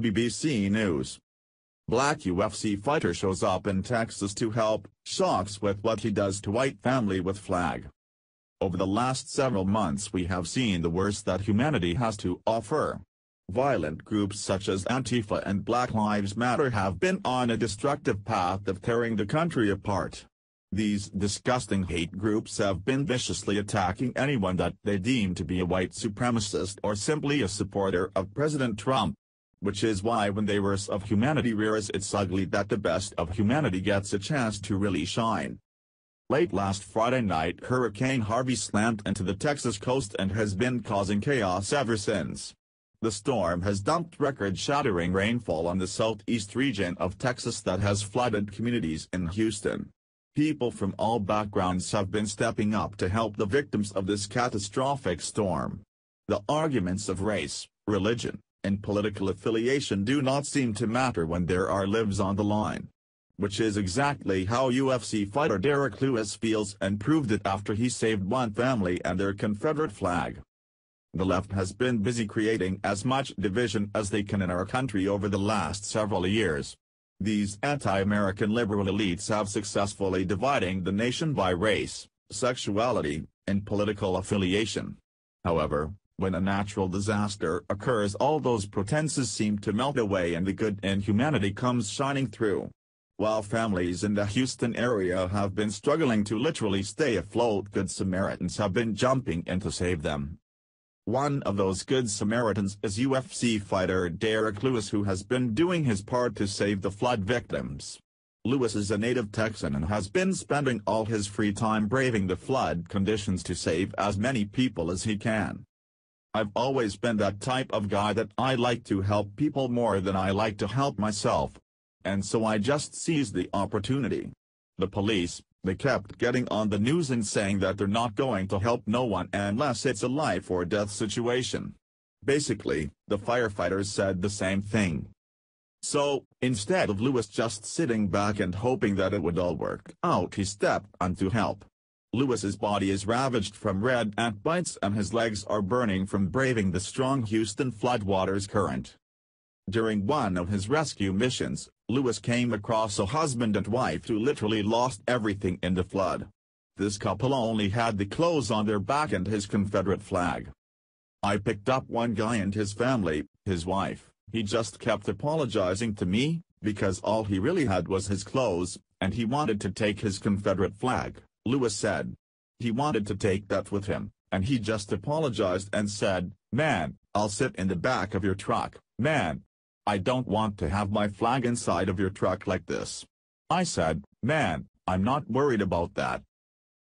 BBC News. Black UFC fighter shows up in Texas to help, shocks with what he does to white family with flag. Over the last several months we have seen the worst that humanity has to offer. Violent groups such as Antifa and Black Lives Matter have been on a destructive path of tearing the country apart. These disgusting hate groups have been viciously attacking anyone that they deem to be a white supremacist or simply a supporter of President Trump. Which is why when the worst of humanity rears its ugly that the best of humanity gets a chance to really shine. Late last Friday night Hurricane Harvey slammed into the Texas coast and has been causing chaos ever since. The storm has dumped record-shattering rainfall on the southeast region of Texas that has flooded communities in Houston. People from all backgrounds have been stepping up to help the victims of this catastrophic storm. The arguments of race, religion, and political affiliation do not seem to matter when there are lives on the line. Which is exactly how UFC fighter Derrick Lewis feels and proved it after he saved one family and their Confederate flag. The left has been busy creating as much division as they can in our country over the last several years. These anti-American liberal elites have successfully dividing the nation by race, sexuality, and political affiliation. However, when a natural disaster occurs all those pretenses seem to melt away and the good in humanity comes shining through. While families in the Houston area have been struggling to literally stay afloat, Good Samaritans have been jumping in to save them. One of those Good Samaritans is UFC fighter Derrick Lewis, who has been doing his part to save the flood victims. Lewis is a native Texan and has been spending all his free time braving the flood conditions to save as many people as he can. I've always been that type of guy that I like to help people more than I like to help myself. And so I just seized the opportunity. The police, they kept getting on the news and saying that they're not going to help no one unless it's a life or death situation. Basically, the firefighters said the same thing. So, instead of Lewis just sitting back and hoping that it would all work out, he stepped on to help. Lewis's body is ravaged from red ant bites and his legs are burning from braving the strong Houston floodwaters current. During one of his rescue missions, Lewis came across a husband and wife who literally lost everything in the flood. This couple only had the clothes on their back and his Confederate flag. I picked up one guy and his family, his wife, he just kept apologizing to me, because all he really had was his clothes, and he wanted to take his Confederate flag, Lewis said. He wanted to take that with him, and he just apologized and said, "Man, I'll sit in the back of your truck, man. I don't want to have my flag inside of your truck like this." I said, "Man, I'm not worried about that."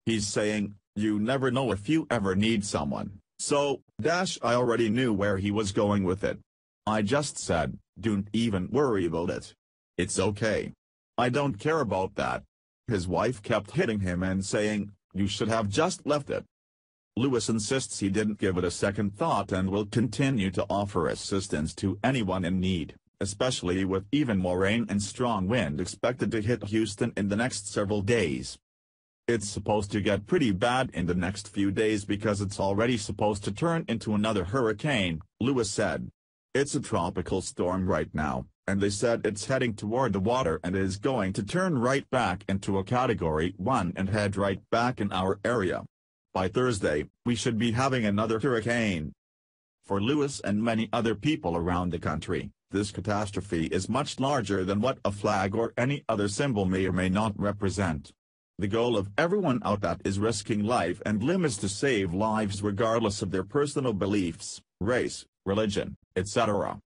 He's saying, "You never know if you ever need someone." So, I already knew where he was going with it. I just said, "Don't even worry about it. It's okay. I don't care about that." His wife kept hitting him and saying, "You should have just left it." Lewis insists he didn't give it a second thought and will continue to offer assistance to anyone in need, especially with even more rain and strong wind expected to hit Houston in the next several days. It's supposed to get pretty bad in the next few days because it's already supposed to turn into another hurricane, Lewis said. It's a tropical storm right now, and they said it's heading toward the water and is going to turn right back into a Category 1 and head right back in our area. By Thursday, we should be having another hurricane. For Lewis and many other people around the country, this catastrophe is much larger than what a flag or any other symbol may or may not represent. The goal of everyone out there is risking life and limb is to save lives regardless of their personal beliefs, race, religion, etc.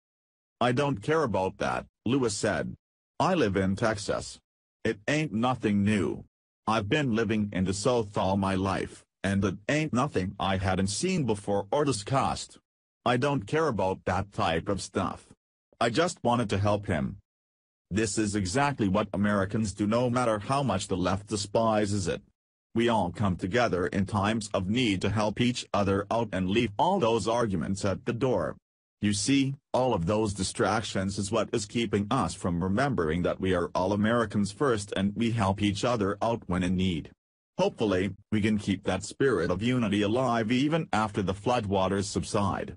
I don't care about that, Lewis said. I live in Texas. It ain't nothing new. I've been living in the South all my life, and it ain't nothing I hadn't seen before or discussed. I don't care about that type of stuff. I just wanted to help him. This is exactly what Americans do no matter how much the left despises it. We all come together in times of need to help each other out and leave all those arguments at the door. You see, all of those distractions is what is keeping us from remembering that we are all Americans first and we help each other out when in need. Hopefully, we can keep that spirit of unity alive even after the floodwaters subside.